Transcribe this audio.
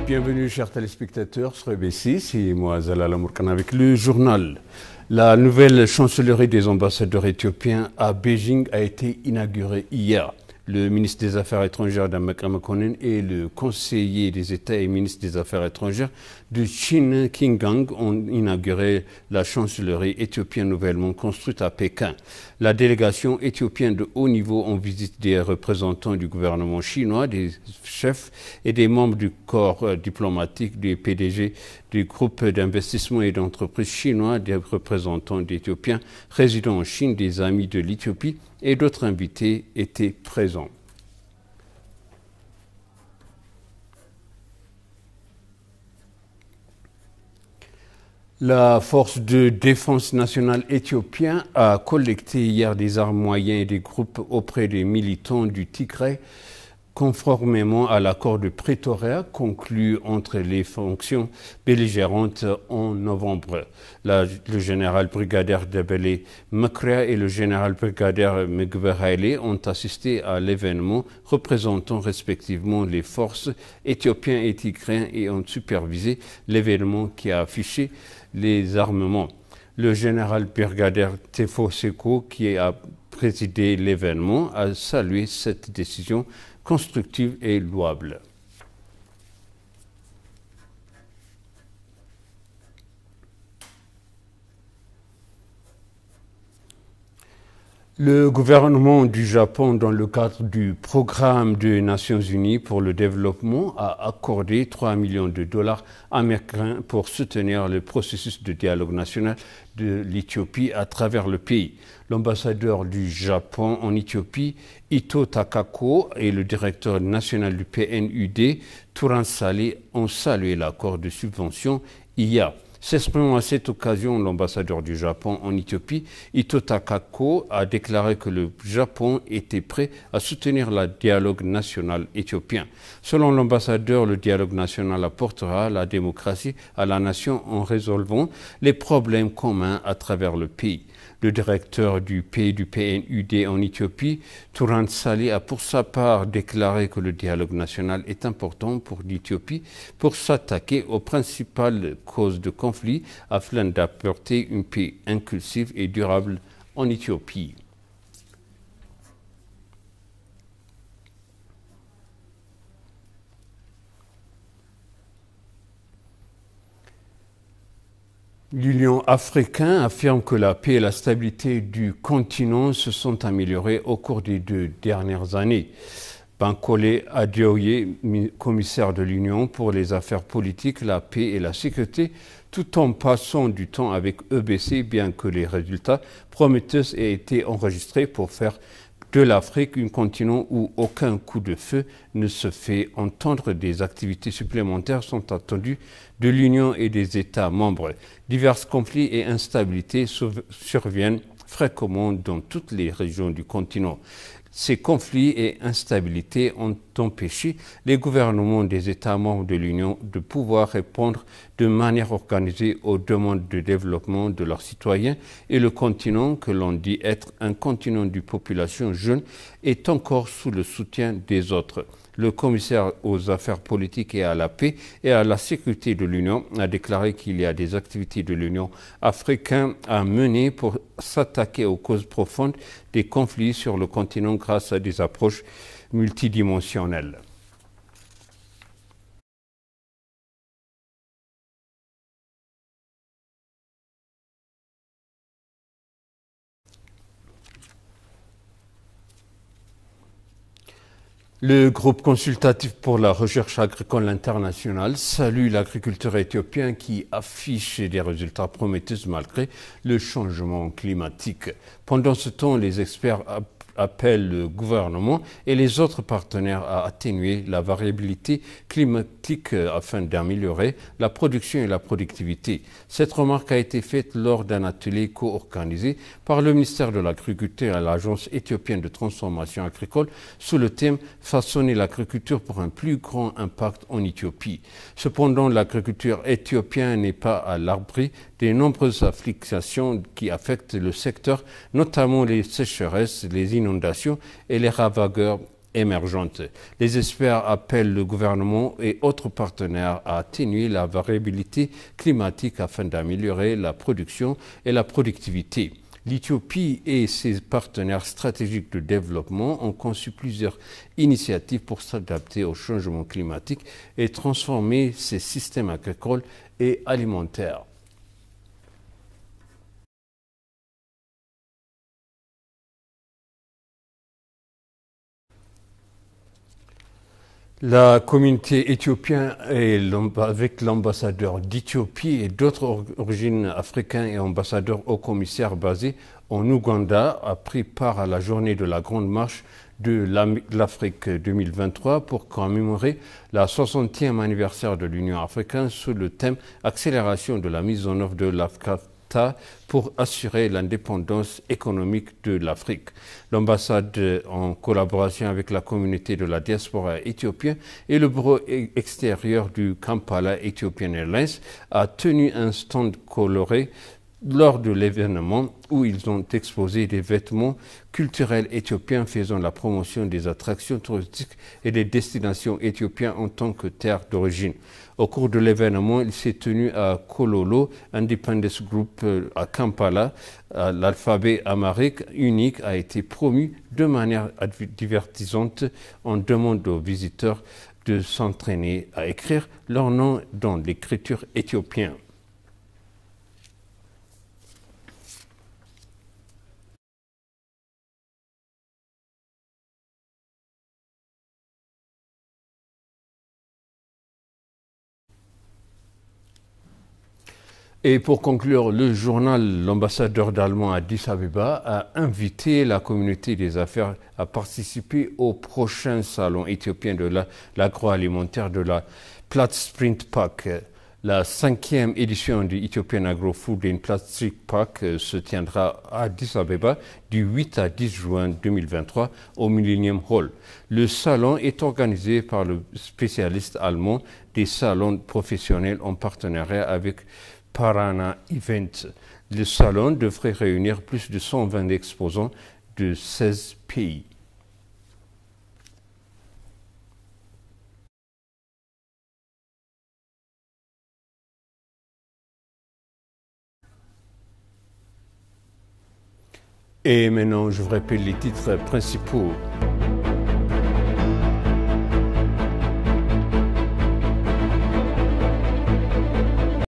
Bienvenue chers téléspectateurs sur EBC, c'est moi Zalala Mourkan avec le journal. La nouvelle chancellerie des ambassadeurs éthiopiens à Beijing a été inaugurée hier. Le ministre des Affaires étrangères Damakra Makonnen et le conseiller des États et ministre des Affaires étrangères de Chine Qingang ont inauguré la chancellerie éthiopienne nouvellement construite à Pékin. La délégation éthiopienne de haut niveau en visite des représentants du gouvernement chinois, des chefs et des membres du corps diplomatique, des PDG du groupe d'investissement et d'entreprises chinois, des représentants d'Éthiopiens résidant en Chine, des amis de l'Éthiopie et d'autres invités étaient présents. La force de défense nationale éthiopienne a collecté hier des armes moyennes et des groupes auprès des militants du Tigray, conformément à l'accord de Pretoria conclu entre les fonctions belligérantes en novembre. Le général brigadier Debele Makria et le général brigadier Megbe Haile ont assisté à l'événement représentant respectivement les forces éthiopiennes et tigrayens et ont supervisé l'événement qui a affiché les armements. Le général brigadier Tefo Seko, qui a présidé l'événement, a salué cette décision constructive et louable. Le gouvernement du Japon, dans le cadre du programme des Nations Unies pour le développement, a accordé 3 millions de dollars américains pour soutenir le processus de dialogue national de l'Éthiopie à travers le pays. L'ambassadeur du Japon en Éthiopie, Ito Takako, et le directeur national du PNUD, Turan Saleh, ont salué l'accord de subvention hier. S'exprimant à cette occasion, l'ambassadeur du Japon en Éthiopie, Ito Takako, a déclaré que le Japon était prêt à soutenir le dialogue national éthiopien. Selon l'ambassadeur, le dialogue national apportera la démocratie à la nation en résolvant les problèmes communs à travers le pays. Le directeur du PNUD en Éthiopie, Turan Saleh, a pour sa part déclaré que le dialogue national est important pour l'Éthiopie pour s'attaquer aux principales causes de conflit afin d'apporter une paix inclusive et durable en Éthiopie. L'Union africaine affirme que la paix et la stabilité du continent se sont améliorées au cours des 2 dernières années. Bankole Adeoye, commissaire de l'Union pour les affaires politiques, la paix et la sécurité, tout en passant du temps avec EBC, bien que les résultats prometteurs aient été enregistrés pour faire de l'Afrique un continent où aucun coup de feu ne se fait entendre. Des activités supplémentaires sont attendues de l'Union et des États membres. Divers conflits et instabilités surviennent fréquemment dans toutes les régions du continent. Ces conflits et instabilités ont empêché les gouvernements des États membres de l'Union de pouvoir répondre de manière organisée aux demandes de développement de leurs citoyens, et le continent, que l'on dit être un continent de population jeune, est encore sous le soutien des autres. Le commissaire aux affaires politiques et à la paix et à la sécurité de l'Union a déclaré qu'il y a des activités de l'Union africaine à mener pour s'attaquer aux causes profondes des conflits sur le continent grâce à des approches multidimensionnelles. Le groupe consultatif pour la recherche agricole internationale salue l'agriculteur éthiopien qui affiche des résultats prometteurs malgré le changement climatique. Pendant ce temps, les experts appelle le gouvernement et les autres partenaires à atténuer la variabilité climatique afin d'améliorer la production et la productivité. Cette remarque a été faite lors d'un atelier co-organisé par le ministère de l'Agriculture et l'Agence éthiopienne de transformation agricole sous le thème « Façonner l'agriculture pour un plus grand impact en Éthiopie ». Cependant, l'agriculture éthiopienne n'est pas à l'abri des nombreuses afflictions qui affectent le secteur, notamment les sécheresses, les inondations et les ravageurs émergentes. Les experts appellent le gouvernement et autres partenaires à atténuer la variabilité climatique afin d'améliorer la production et la productivité. L'Éthiopie et ses partenaires stratégiques de développement ont conçu plusieurs initiatives pour s'adapter au changement climatique et transformer ses systèmes agricoles et alimentaires. La communauté éthiopienne avec l'ambassadeur d'Éthiopie et d'autres origines africaines et ambassadeurs au commissaire basé en Ouganda a pris part à la journée de la Grande Marche de l'Afrique 2023 pour commémorer la 60e anniversaire de l'Union africaine sous le thème Accélération de la mise en œuvre de l'AFCAFTA pour assurer l'indépendance économique de l'Afrique. L'ambassade, en collaboration avec la communauté de la diaspora éthiopienne et le bureau extérieur du Kampala Ethiopian Airlines, a tenu un stand coloré lors de l'événement où ils ont exposé des vêtements culturels éthiopiens faisant la promotion des attractions touristiques et des destinations éthiopiennes en tant que terre d'origine. Au cours de l'événement, il s'est tenu à Kololo Independence Group à Kampala. L'alphabet amharique unique a été promu de manière divertissante. On demande aux visiteurs de s'entraîner à écrire leur nom dans l'écriture éthiopienne. Et pour conclure le journal, l'ambassadeur d'Allemagne à Addis Abeba a invité la communauté des affaires à participer au prochain salon éthiopien de l'agroalimentaire de la Platz Sprint Pack. La 5e édition du Ethiopian Agro-Food and Plastic Pack se tiendra à Addis Abeba du 8 à 10 juin 2023 au Millennium Hall. Le salon est organisé par le spécialiste allemand des salons professionnels en partenariat avec Parana Event. Le salon devrait réunir plus de 120 exposants de 16 pays. Et maintenant, je vous rappelle les titres principaux.